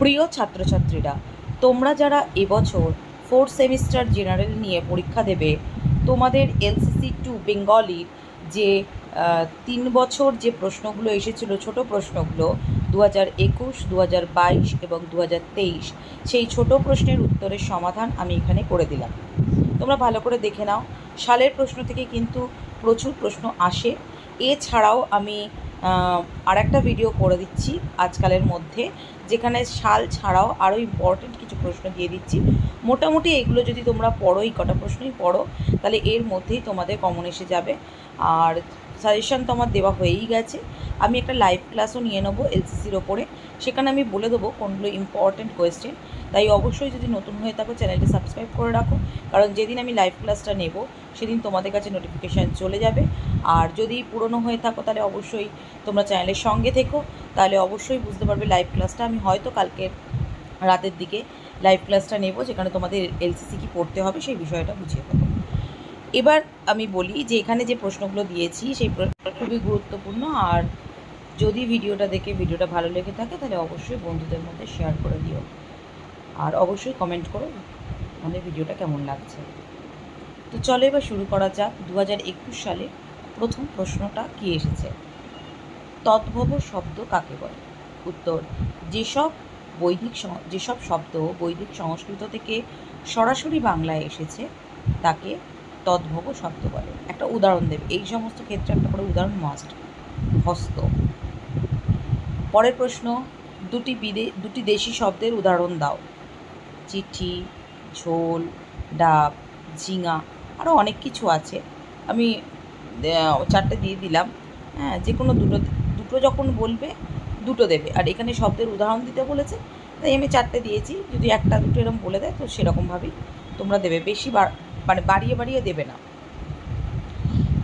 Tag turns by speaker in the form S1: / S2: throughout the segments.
S1: প্রিয় ছাত্রছাত্রীরা, তোমরা যারা এবছর 4th সেমিস্টার জেনারেল নিয়ে পরীক্ষা দেবে, তোমাদের এলসিসি 2 বেঙ্গলির যে 3 বছর যে প্রশ্নগুলো এসেছিল, ছোট প্রশ্নগুলো 2021, 2022 এবং 2023, সেই ছোট প্রশ্নের উত্তরের সমাধান আমি এখানে করে দিলাম। তোমরা ভালো করে দেখে নাও। সালের প্রশ্ন থেকে কিন্তু প্রচুর প্রশ্ন আসে। এছাড়াও আমি আর একটা ভিডিও করে দিচ্ছি আজকালের মধ্যে, যেখানে সাল ছাড়াও আরও ইম্পর্টেন্ট কিছু প্রশ্ন দিয়ে দিচ্ছি। মোটামুটি এগুলো যদি তোমরা পড়ো, এই কটা প্রশ্নই পড়ো, তাহলে এর মধ্যেই তোমাদের কমন এসে যাবে। আর সাজেশান তো আমার দেওয়া হয়েই গেছে। আমি একটা লাইভ ক্লাসও নিয়ে নেবো এলসিসির ওপরে, সেখানে আমি বলে দেবো কোনগুলো ইম্পর্টেন্ট কোয়েশ্চেন। তাই অবশ্যই যদি নতুন হয়ে থাকো চ্যানেলটি সাবস্ক্রাইব করে রাখো, কারণ যেদিন আমি লাইভ ক্লাসটা নেব সেদিন তোমাদের কাছে নোটিফিকেশান চলে যাবে। আর যদি পুরনো হয়ে থাকো তাহলে অবশ্যই তোমরা চ্যানেলের সঙ্গে থেকো, তাহলে অবশ্যই বুঝতে পারবে লাইভ ক্লাসটা আমি হয়তো কালকে রাতের দিকে লাইভ ক্লাসটা নেব, যেখানে তোমাদের এলসিসি কী পড়তে হবে সেই বিষয়টা বুঝিয়ে দেবো। এবার আমি বলি যে এখানে যে প্রশ্নগুলো দিয়েছি সেই প্রশ্ন খুবই গুরুত্বপূর্ণ। আর যদি ভিডিওটা দেখে ভিডিওটা ভালো লেগে থাকে তাহলে অবশ্যই বন্ধুদের মধ্যে শেয়ার করে দিও, আর অবশ্যই কমেন্ট করো আমাদের ভিডিওটা কেমন লাগছে। তো চলো এবার শুরু করা যাক। 2021 সালে প্রথম প্রশ্নটা কী এসেছে? তদ্ভব শব্দ কাকে বলে? উত্তর, যেসব শব্দ বৈদিক সংস্কৃত থেকে সরাসরি বাংলায় এসেছে তাকে তদ্ভব শব্দ বলে। একটা উদাহরণ দেবে, এই সমস্ত ক্ষেত্রে একটা করে উদাহরণ মাস্ট। হস্ত। পরের প্রশ্ন, দুটি দেশি শব্দের উদাহরণ দাও। চিঠি, ঝোল, ডাব, ঝিঙা, আরও অনেক কিছু আছে। আমি 4টে দিয়ে দিলাম। হ্যাঁ, যে কোনো দুটো যখন বলবে দুটো দেবে, আর এখানে শব্দের উদাহরণ দিতে বলেছে তাই আমি 4টে দিয়েছি। যদি একটা দুটো এরকম বলে দেয় তো সেরকমভাবেই তোমরা দেবে, বেশি মানে বাড়িয়ে বাড়িয়ে দেবে না।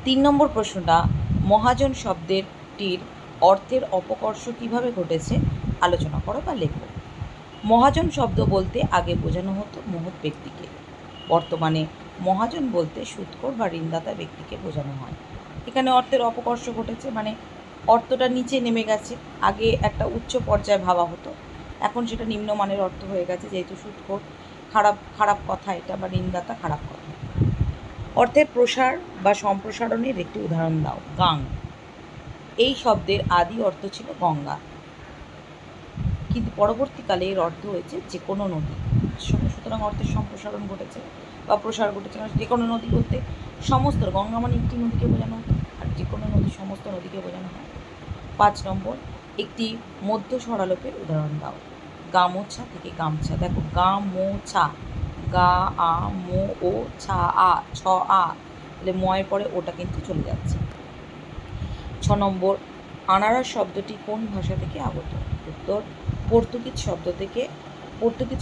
S1: 3 নম্বর প্রশ্নটা, মহাজন শব্দটির অর্থের অপকর্ষ কীভাবে ঘটেছে আলোচনা করো বা লেখো। মহাজন শব্দ বলতে আগে বোঝানো হতো মহৎ ব্যক্তিকে, বর্তমানে মহাজন বলতে সুদখোর বা ঋণদাতা ব্যক্তিকে বোঝানো হয়। এখানে অর্থের অপকর্ষ ঘটেছে, মানে অর্থটা নিচে নেমে গেছে। আগে একটা উচ্চ পর্যায়ে ভাবা হতো, এখন সেটা নিম্নমানের অর্থ হয়ে গেছে, যেহেতু সুদখোর খারাপ কথা এটা, বা ঋণদাতা খারাপ কথা। অর্থের প্রসার বা সম্প্রসারণের একটি উদাহরণ দাও। গাং। এই শব্দের আদি অর্থ ছিল গঙ্গা, কিন্তু পরবর্তীকালে এর অর্থ হয়েছে যে কোনো নদী। সুতরাং অর্থের সম্প্রসারণ ঘটেছে বা প্রসার ঘটেছে। যে কোনো নদী বলতে সমস্ত, গঙ্গা মানে একটি নদীকে বোঝানো হতো, আর যে কোনো নদী সমস্ত নদীকে বোঝানো হয়। 5 নম্বর, একটি মধ্য স্বরালোপের উদাহরণ দাও। গামোছা থেকে গামছা। দেখো, গামোছা, গা আ মো ও ছা আ, ছ আ, তাহলে ময়ের পরে ওটা কিন্তু চলে যাচ্ছে। 6 নম্বর, আনারস শব্দটি কোন ভাষা থেকে আগত? উত্তর, পর্তুগিজ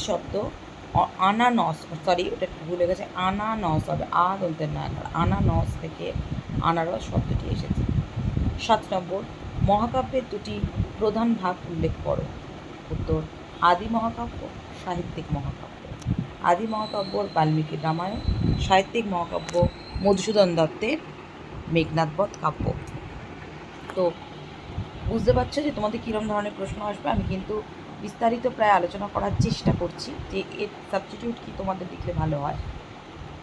S1: শব্দ আনানস, সরি ওটা ভুলে গেছে, আনানস হবে, বলতে না, আনানস থেকে আনারস শব্দটি এসেছে। 7 নম্বর, মহাকাব্যের দুটি প্রধান ভাগ উল্লেখ করো। উত্তর, আদি মহাকাব্য, সাহিত্যিক মহাকাব্য। আদি মহাকাব্য বাল্মীকির রামায়ণ, সাহিত্যিক মহাকাব্য মধুসূদন দত্তের মেঘনাদবধ কাব্য। তো বুঝতে পারছো যে তোমাদের কীরকম ধরনের প্রশ্ন আসবে। আমি কিন্তু বিস্তারিত প্রায় আলোচনা করার চেষ্টা করছি যে এর সাবস্টিটিউট কী তোমাদের লিখলে ভালো হয়।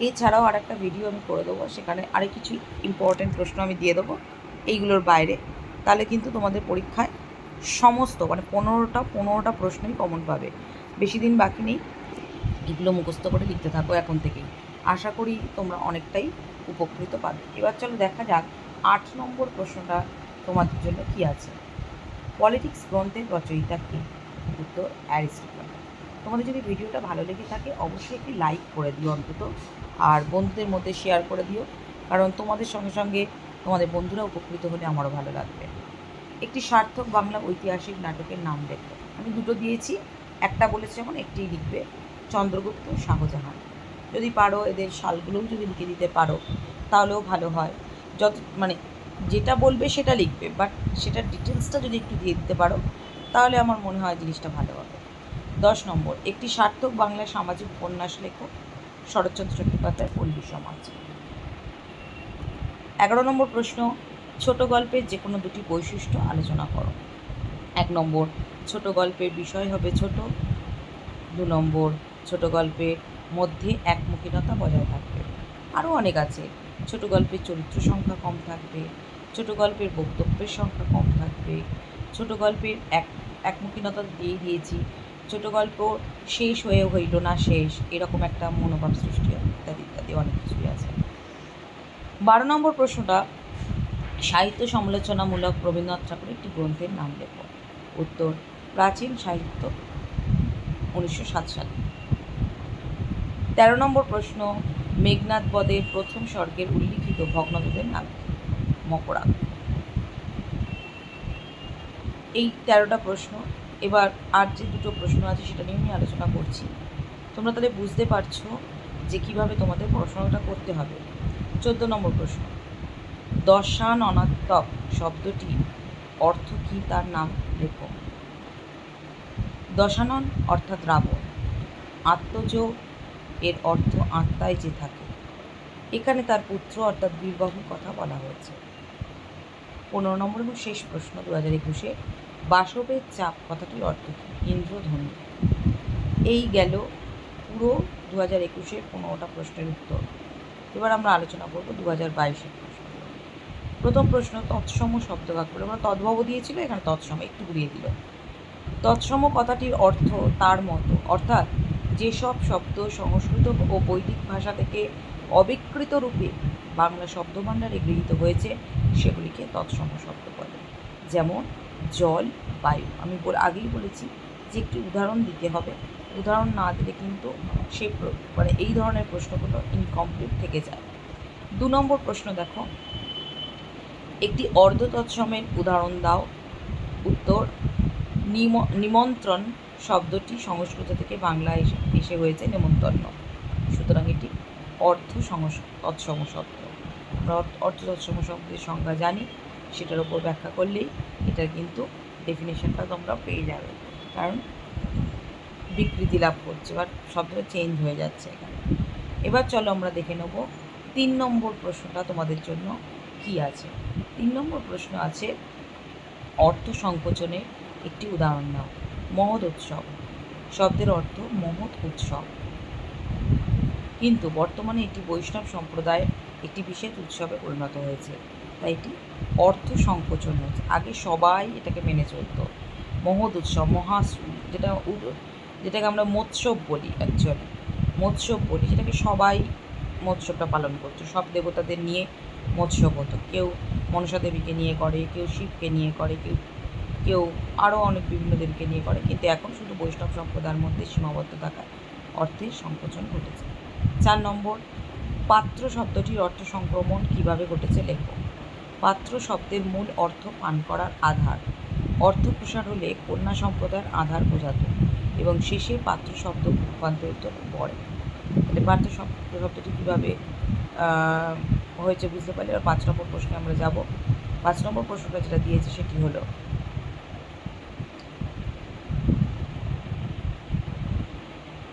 S1: এছাড়াও আর একটা ভিডিও আমি করে দেবো, সেখানে আরেক কিছু ইম্পর্টেন্ট প্রশ্ন আমি দিয়ে দেবো এইগুলোর বাইরে। তাহলে কিন্তু তোমাদের পরীক্ষায় সমস্ত মানে 15টা প্রশ্নই কমন পাবে। বেশি দিন বাকি নেই, এগুলো মুখস্থ করে লিখতে থাকো এখন থেকেই। আশা করি তোমরা অনেকটাই উপকৃত পাবে। এবার চলো দেখা যাক 8 নম্বর প্রশ্নটা তোমাদের জন্য কী আছে। পলিটিক্স গ্রন্থের রচয়িতা কে? উত্তর, অ্যারিস্টটল। তোমাদের যদি ভিডিওটা ভালো লেগে থাকে অবশ্যই একটি লাইক করে দিও অন্তত, আর বন্ধুদের মধ্যে শেয়ার করে দিও, কারণ তোমাদের সঙ্গে সঙ্গে তোমাদের বন্ধুরা উপকৃত হলে আমারও ভালো লাগবে। একটি সার্থক বাংলা ঐতিহাসিক নাটকের নাম দেখো। আমি দুটো দিয়েছি, একটা বলেছি যেমন একটিই লিখবে। চন্দ্রগুপ্ত, শাহজাহান। যদি পারো এদের সালগুলোও যদি লিখে দিতে পারো তাহলেও ভালো হয়। মানে যেটা বলবে সেটা লিখবে, বাট সেটার ডিটেলসটা যদি একটু দিয়ে দিতে পারো তাহলে আমার মনে হয় জিনিসটা ভালো হবে। 10 নম্বর, একটি সার্থক বাংলা সামাজিক উপন্যাস লেখো। শরৎচন্দ্র চট্টোপাধ্যায়, পল্লী সমাজ। 11 নম্বর প্রশ্ন, ছোট গল্পের যে কোনো দুটি বৈশিষ্ট্য আলোচনা করো। 1 নম্বর ছোট গল্পের বিষয় হবে ছোট। 2 নম্বর ছোট গল্পের মধ্যে একমুখীনতা বজায় থাকবে। আরও অনেক আছে। ছোট গল্পের চরিত্র সংখ্যা কম থাকবে, ছোট গল্পের বক্তব্যের সংখ্যা কম থাকবে, ছোট গল্পের একমুখীনতা দিয়েই দিয়েছি, ছোট গল্প শেষ হয়ে হইল না শেষ, এরকম একটা মনোভাব সৃষ্টি হবে, ইত্যাদি ইত্যাদি অনেক কিছুই আছে। 12 নম্বর প্রশ্নটা, সাহিত্য সমালোচনামূলক রবীন্দ্রনাথ ঠাকুরের একটি গ্রন্থের নাম লেখো। উত্তর, প্রাচীন সাহিত্য, 1907 সালে। 13 নম্বর প্রশ্ন, মেঘনাদ বধের প্রথম স্বর্গের উল্লিখিত ভগ্নদ্বীপের নাম মকরাক। এই 13টা প্রশ্ন। এবার আর যে দুটো প্রশ্ন আছে সেটা নিয়ে আমি আলোচনা করছি। তোমরা তাহলে বুঝতে পারছো যে কীভাবে তোমাদের পড়াশোনাটা করতে হবে। 14 নম্বর প্রশ্ন, দশাননাত্মক শব্দটি অর্থ কী তার নাম লেখো। দশানন অর্থাৎ রাবণ, আত্মজ এর অর্থ আত্মায় যে থাকে, এখানে তার পুত্র অর্থাৎ বীরবাহুর কথা বলা হয়েছে। 15 নম্বর এবং শেষ প্রশ্ন 2021-এ, বাসবের চাপ কথাটির অর্থ কী। ইন্দ্রধনু। এই গেল পুরো 2021-এর 15টা প্রশ্নের উত্তর। এবার আমরা আলোচনা করব 2022-এর প্রশ্নগুলো। প্রথম প্রশ্ন, তৎসম শব্দভাগ করে। আমরা তদ্ভব দিয়েছিল, এখানে তৎসম একটু ঘুরিয়ে দিল। তৎসম কথাটির অর্থ তার মতো, অর্থাৎ যেসব শব্দ সংস্কৃত ও বৈদিক ভাষা থেকে অবিকৃত রূপে বাংলা শব্দভাণ্ডারে গৃহীত হয়েছে সেগুলিকে তৎসম শব্দ বলে। যেমন জল, বায়ু। আমি আগেই বলেছি যে একটি উদাহরণ দিতে হবে, উদাহরণ না দিলে কিন্তু সে এই ধরনের প্রশ্নগুলো ইনকমপ্লিট থেকে যায়। 2 নম্বর প্রশ্ন দেখো, একটি অর্ধ তৎসমের উদাহরণ দাও। উত্তর, নিমন্ত্রণ শব্দটি সংস্কৃত থেকে বাংলায় এসে হয়েছে নেমন্তন্ন, সুতরাং এটি তৎসম শব্দ। আমরা অর্থ তৎসম শব্দের সংজ্ঞা জানি, সেটার উপর ব্যাখ্যা করলেই এটার কিন্তু ডেফিনেশনটা তোমরা পেয়ে যাবে, কারণ বিকৃতি লাভ করছে বা শব্দটা চেঞ্জ হয়ে যাচ্ছে এখানে। এবার চলো আমরা দেখে নেব 3 নম্বর প্রশ্নটা তোমাদের জন্য কি আছে। 3 নম্বর প্রশ্ন আছে, অর্থ সংকোচনের একটি উদাহরণ নাও। মহৎ উৎসব শব্দের অর্থ মহৎ উৎসব, কিন্তু বর্তমানে এটি বৈষ্ণব সম্প্রদায়ের একটি বিশেষ উৎসবে পরিণত হয়েছে, তাই এটি অর্থ সংকোচন হয়েছে। আগে সবাই এটাকে মেনে চলত। মহৎ উৎসব, যেটাকে আমরা মৎস্যব বলি, অ্যাকচুয়ালি মৎস্যব বলি, যেটাকে সবাই মৎস্যটা পালন করছে, সব দেবতাদের নিয়ে মৎস্যব হতো। কেউ মনসা দেবীকে নিয়ে করে, কেউ শিবকে নিয়ে করে, কেউ আরও অনেক বিভিন্ন দেবীকে নিয়ে করে, কিন্তু এখন শুধু বৈষ্ণব সম্প্রদায়ের মধ্যে সীমাবদ্ধ থাকায় অর্থের সংকোচন ঘটেছে। 4 নম্বর, পাত্র শব্দটির অর্থ সংক্রমণ কীভাবে ঘটেছে লেখো। পাত্র শব্দের মূল অর্থ পান করার আধার। অর্থ প্রসার হলে কন্যা সম্প্রদায়ের আধার বোঝাত এবং শেষে পাত্র শব্দ রূপান্তরিত পড়ে। তাহলে পাত্র শব্দটি কীভাবে হয়েছে বুঝতে পারলে। আর 5 নম্বর প্রশ্নে আমরা যাব। 5 নম্বর প্রশ্নটা যেটা দিয়েছে সেটি হলো,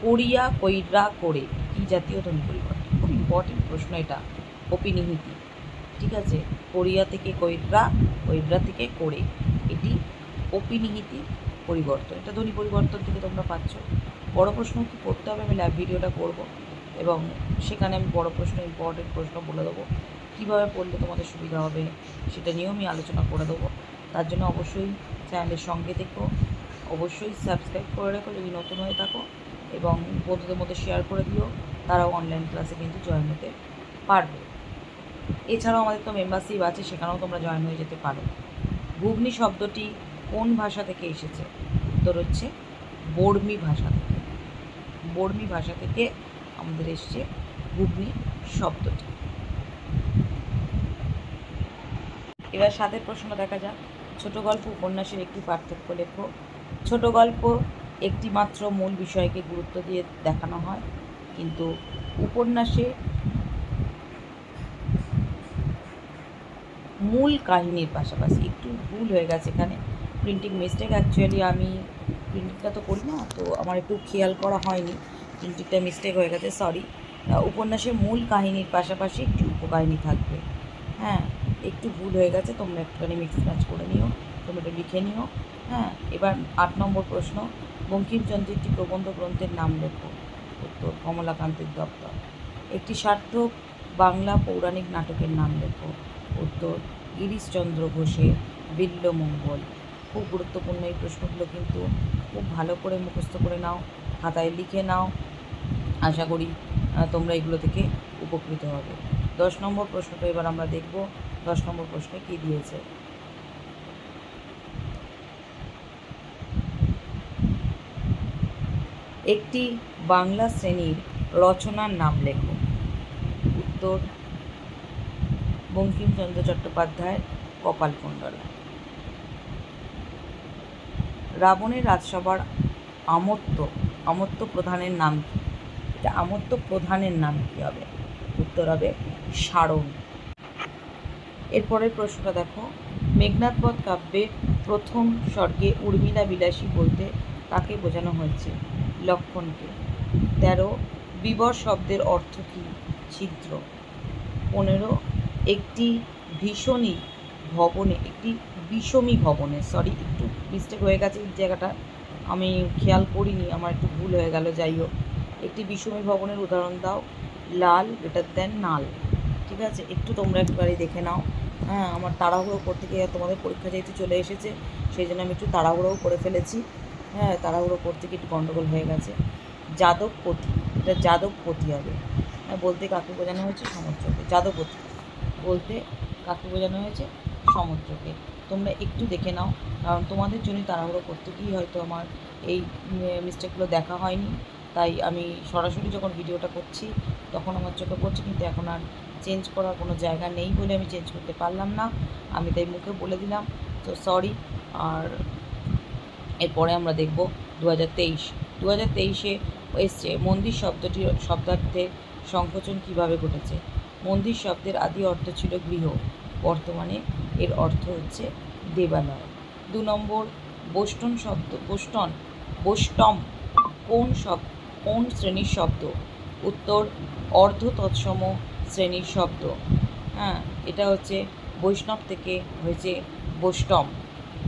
S1: করিয়া কইরা করে কি জাতীয় ধ্বনি পরিবর্তন। খুব ইম্পর্টেন্ট প্রশ্ন এটা, অপিনিহিতি। ঠিক আছে, করিয়া থেকে কইরা, কইরা থেকে করে, এটি অপিনিহিতি পরিবর্তন, এটা ধ্বনি পরিবর্তন থেকে তোমরা পাচ্ছ। বড় প্রশ্ন কি করতে হবে, আমি ল্যাব ভিডিওটা করব এবং সেখানে আমি বড় প্রশ্ন, ইম্পর্টেন্ট প্রশ্ন বলে দেবো, কীভাবে পড়লে তোমাদের সুবিধা হবে সেটা নিয়েও আমি আলোচনা করে দেবো। তার জন্য অবশ্যই চ্যানেলের সঙ্গে থেকো, অবশ্যই সাবস্ক্রাইব করে রেখো যদি নতুন হয়ে থাকো, এবং বন্ধুদের মধ্যে শেয়ার করে দিও, তারাও অনলাইন ক্লাসে কিন্তু জয়েন হতে পারবে। এছাড়াও আমাদের তো মেম্বারশিপ আছে, সেখানেও তোমরা জয়েন হয়ে যেতে পারো। ঘুগনি শব্দটি কোন ভাষা থেকে এসেছে। উত্তর হচ্ছে বর্মী ভাষা থেকে। বর্মী ভাষা থেকে আমাদের এসছে ঘুগনি শব্দটি। এবার 7 প্রশ্ন দেখা যাক। ছোট গল্প উপন্যাসের একটি পার্থক্য লেখো। ছোট গল্প একটি মাত্র মূল বিষয়কে গুরুত্ব দিয়ে দেখানো হয়, কিন্তু উপন্যাসে মূল কাহিনীর পাশাপাশি, একটু ভুল হয়ে গেছে এখানে, প্রিন্টিং মিস্টেক। অ্যাকচুয়ালি আমি প্রিন্টিংটা তো করি না, তো আমার একটু খেয়াল করা হয়নি, প্রিন্টিংটা মিস্টেক হয়ে গেছে, সরি। উপন্যাসের মূল কাহিনীর পাশাপাশি একটি উপকাহিনী থাকবে। হ্যাঁ, একটু ভুল হয়ে গেছে, তোমরা একটুখানি মিক্স ম্যাচ করে নিও, তোমরা এটা লিখে নিও। হ্যাঁ, এবার 8 নম্বর প্রশ্ন, বঙ্কিমচন্দ্রের একটি প্রবন্ধ গ্রন্থের নাম লেখো। উত্তর কমলাকান্তের দপ্তর। একটি সার্থক বাংলা পৌরাণিক নাটকের নাম লেখো। উত্তর গিরিশচন্দ্র ঘোষের বিল্বমঙ্গল। খুব গুরুত্বপূর্ণ এই প্রশ্নগুলো, কিন্তু খুব ভালো করে মুখস্থ করে নাও, খাতায় লিখে নাও। আশা করি তোমরা এগুলো থেকে উপকৃত হবে। 10 নম্বর প্রশ্নটা এবার আমরা দেখব। 10 নম্বর প্রশ্নে কী দিয়েছে। একটি বাংলা শ্রেণীর রচনার নাম লেখো। উত্তর বঙ্কিমচন্দ্র চট্টোপাধ্যায়ের কপালকুণ্ডলা। রাবণের রাজসভার আমত্য প্রধানের নাম কি? এটা আমত্য প্রধানের নাম কি হবে? উত্তর হবে সারণ। এরপরের প্রশ্নটা দেখো, মেঘনাদবধ কাব্যের প্রথম স্বর্গে উর্মিলা বিলাসী বলতে কাকে বোঝানো হয়েছে? লক্ষণকে। 13 বিবর শব্দের অর্থ কী? ছিদ্র। 15 একটি বিষমী ভবনে, সরি একটু মিস্টেক হয়ে গেছে, এই জায়গাটা আমি খেয়াল করিনি, আমার একটু ভুল হয়ে গেল, যাই হোক। একটি বিষমী ভবনের উদাহরণ দাও। লাল নাল। ঠিক আছে, একটু তোমরা একবারই দেখে নাও। হ্যাঁ, আমার তাড়াহুড়ো করতে গিয়ে তোমাদের পরীক্ষা যেহেতু চলে এসেছে, সেই জন্য আমি একটু তাড়াহুড়োও করে ফেলেছি। হ্যাঁ, তাড়াহুড়ো করতে গিয়ে একটু গণ্ডগোল হয়ে গেছে। যাদবপতি, এটা যাদবপতি হবে। হ্যাঁ, বলতে কাকে বোঝানো হয়েছে? সমুদ্রকে। যাদবপতি বলতে কাকে বোঝানো হয়েছে? সমুদ্রকে। তোমরা একটু দেখে নাও, কারণ তোমাদের জন্য তাড়াহুড়ো করতে গিয়ে হয়তো আমার এই মিস্টেকগুলো দেখা হয়নি, তাই আমি সরাসরি যখন ভিডিওটা করছি তখন আমার চোখে পড়ছে, কিন্তু এখন আর চেঞ্জ করার কোনো জায়গা নেই বলে আমি চেঞ্জ করতে পারলাম না, আমি তাই মুখে বলে দিলাম, তো সরি। আর এরপরে আমরা দেখব 2023 এসছে মন্দির শব্দার্থের সংকোচন কিভাবে ঘটেছে। মন্দির শব্দের আদি অর্থ ছিল গৃহ, বর্তমানে এর অর্থ হচ্ছে দেবালয়। 2 নম্বর, বোষ্টম কোন শ্রেণীর শব্দ? উত্তর অর্ধ তৎসম শ্রেণীর শব্দ। হ্যাঁ, এটা হচ্ছে বৈষ্ণব থেকে হয়েছে বোষ্টম।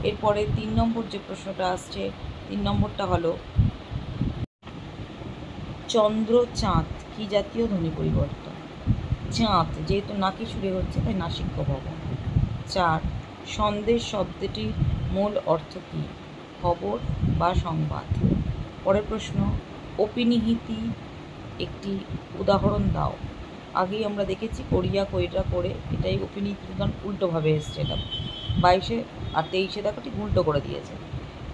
S1: এরপরে 3 নম্বর যে প্রশ্নটা আসছে, 3 নম্বরটা হলো চন্দ্র চাঁদ কি জাতীয় ধ্বনি পরিবর্তন? চাঁদ যেহেতু নাকি সুরে হচ্ছে তাই নাসিক্য ভবন। 4 সন্দেশ শব্দটির মূল অর্থ কী? খবর বা সংবাদ। পরের প্রশ্ন, অপিনিহিতি একটি উদাহরণ দাও। আগেই আমরা দেখেছি কইরা করে, এটাই অপিনিহিতি উদাহরণ, উল্টোভাবে এসছে, এটা 22 আর 23 দেখো ঠিক উল্টো করে দিয়েছে।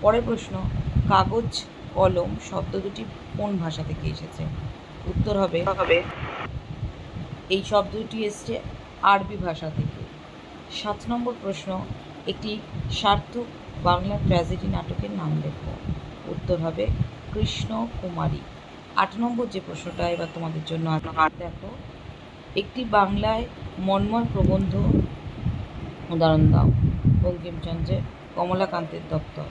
S1: পরের প্রশ্ন, কাগজ কলম শব্দ দুটি কোন ভাষা থেকে এসেছে? উত্তর হবে এই শব্দ দুটি এসছে আরবি ভাষা থেকে। 7 নম্বর প্রশ্ন, একটি সার্থক বাংলা ট্র্যাজেডি নাটকের নাম লেখো। উত্তর হবে কৃষ্ণ কুমারী। 8 নম্বর যে প্রশ্নটা এবার তোমাদের জন্য দেখো, একটি বাংলায় মন্ময় প্রবন্ধ উদাহরণ দাও। বঙ্কিমচন্দ্রের কমলাকান্তের দপ্তর।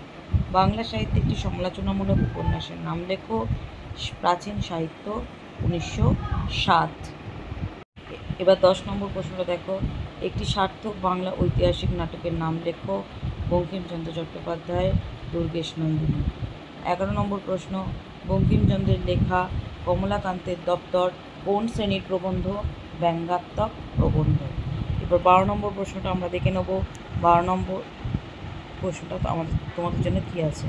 S1: বাংলা সাহিত্যে একটি সমালোচনামূলক উপন্যাসের নাম লেখো। প্রাচীন সাহিত্য 1907। এবার 10 নম্বর প্রশ্নটা দেখো, একটি সার্থক বাংলা ঐতিহাসিক নাটকের নাম লেখো। বঙ্কিমচন্দ্র চট্টোপাধ্যায়ের দুর্গেশ নন্দিনী। 11 নম্বর প্রশ্ন, বঙ্কিমচন্দ্রের লেখা কমলাকান্তের দপ্তর কোন শ্রেণীর প্রবন্ধ? ব্যঙ্গাত্মক প্রবন্ধ। এবার 12 নম্বর প্রশ্নটা আমরা দেখে নেব। 12 নম্বর প্রশ্নটা তোমাদের জন্য কী আছে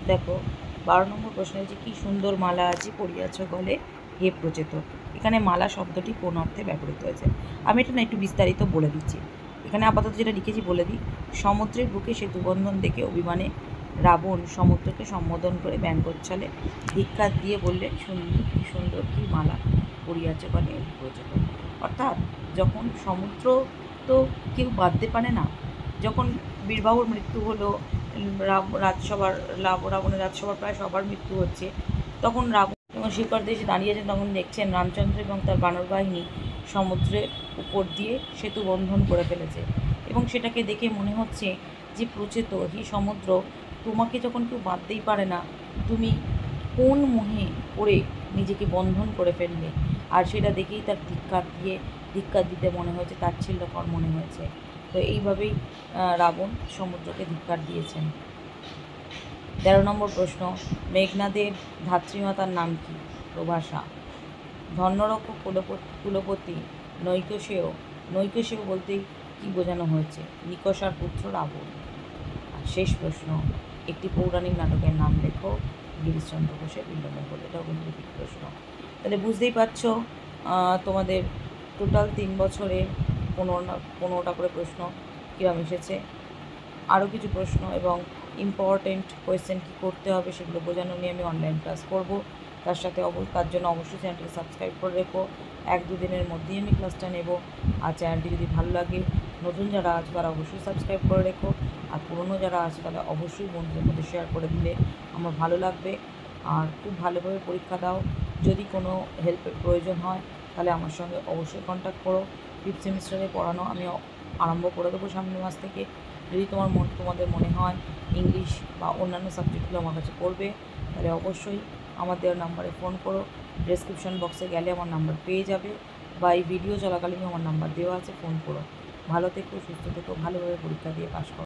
S1: দেখো। 12 নম্বর প্রশ্ন হচ্ছে, কী সুন্দর মালা আজি পড়িয়াছ গলে হে প্রচেত। এখানে মালা শব্দটি কোন অর্থে ব্যবহৃত হয়েছে? আমি এটা না একটু বিস্তারিত বলে দিচ্ছি। এখানে আপাতত যেটা লিখেছি বলে দিই। সমুদ্রের বুকে সেতুবন্ধন দেখে অভিমানে রাবণ সমুদ্রকে সম্বোধন করে ব্যঙ্গোচ্ছলে ধিক্কার দিয়ে বললেন, কী সুন্দর কী মালা পড়িয়াছ গলে হে প্রচেত। অর্থাৎ যখন সমুদ্র তো কেউ বাঁধতে পারে না, যখন বীরবাহুর মৃত্যু হলো, রাবণের রাজসভার প্রায় সবার মৃত্যু হচ্ছে, তখন রাবণ যখন শিকড় দেশে দাঁড়িয়েছেন, তখন দেখছেন রামচন্দ্র এবং তার বানর বাহিনী সমুদ্রের উপর দিয়ে সেতু বন্ধন করে ফেলেছে, এবং সেটাকে দেখে মনে হচ্ছে যে প্রচেত হি সমুদ্র, তোমাকে যখন কেউ বাঁধতেই পারে না, তুমি কোন মোহে পড়ে নিজেকে বন্ধন করে ফেললে। আর সেটা দেখেই তার ধিক্কার দিতে মনে হয়েছে, তাচ্ছিল্যকর মনে হয়েছে। তো এইভাবেই রাবণ সমুদ্রকে ধিক্কার দিয়েছেন। 13 নম্বর প্রশ্ন, মেঘনাদের ধাত্রীমাতার নাম কি? প্রভাষা। ধন্যরক্ষ কুলপতি নৈকশেয় বলতে কি বোঝানো হয়েছে? নিকষার পুত্র রাবণ। আর শেষ প্রশ্ন, একটি পৌরাণিক নাটকের নাম লেখো। গিরিশচন্দ্র ঘোষের বিল্বমঙ্গল। এটাও কিন্তু ঠিক প্রশ্ন। তাহলে বুঝতেই পারছো তোমাদের টোটাল 3 বছরে 15টা করে প্রশ্ন কীরকম এসেছে। আরও কিছু প্রশ্ন এবং ইম্পর্টেন্ট কোয়েশ্চেন কী করতে হবে সেগুলো বোঝানো নিয়ে আমি অনলাইন ক্লাস করব। তার জন্য অবশ্যই চ্যানেলটিকে সাবস্ক্রাইব করে রেখো। 1-2 দিনের মধ্যেই আমি ক্লাসটা নেব। আর চ্যানেলটি যদি ভালো লাগে, নতুন যারা আছে তারা অবশ্যই সাবস্ক্রাইব করে রেখো। আর পুরনো যারা আছে তারা অবশ্যই বন্ধুদের মধ্যে শেয়ার করে দিলে আমার ভালো লাগবে। আর খুব ভালোভাবে পরীক্ষা দাও। যদি কোনো হেল্পের প্রয়োজন হয় তাহলে আমার সঙ্গে অবশ্যই কন্ট্যাক্ট করো। 5th সেমিস্টারে পড়ানো আমি আরম্ভ করে দেবো সামনের মাস থেকে। যদি তোমাদের মনে হয় ইংলিশ বা অন্যান্য সাবজেক্টগুলো আমার কাছে পড়বে, তাহলে অবশ্যই আমার দেওয়ার নাম্বারে ফোন করো। ডেসক্রিপশন বক্সে গেলে আমার নাম্বার পেয়ে যাবে, বা এই ভিডিও চলাকালীন আমার নাম্বার দেওয়া আছে, ফোন করো। ভালো থেকো, সুস্থ থেকো, ভালোভাবে পরীক্ষা দিয়ে পাস করো।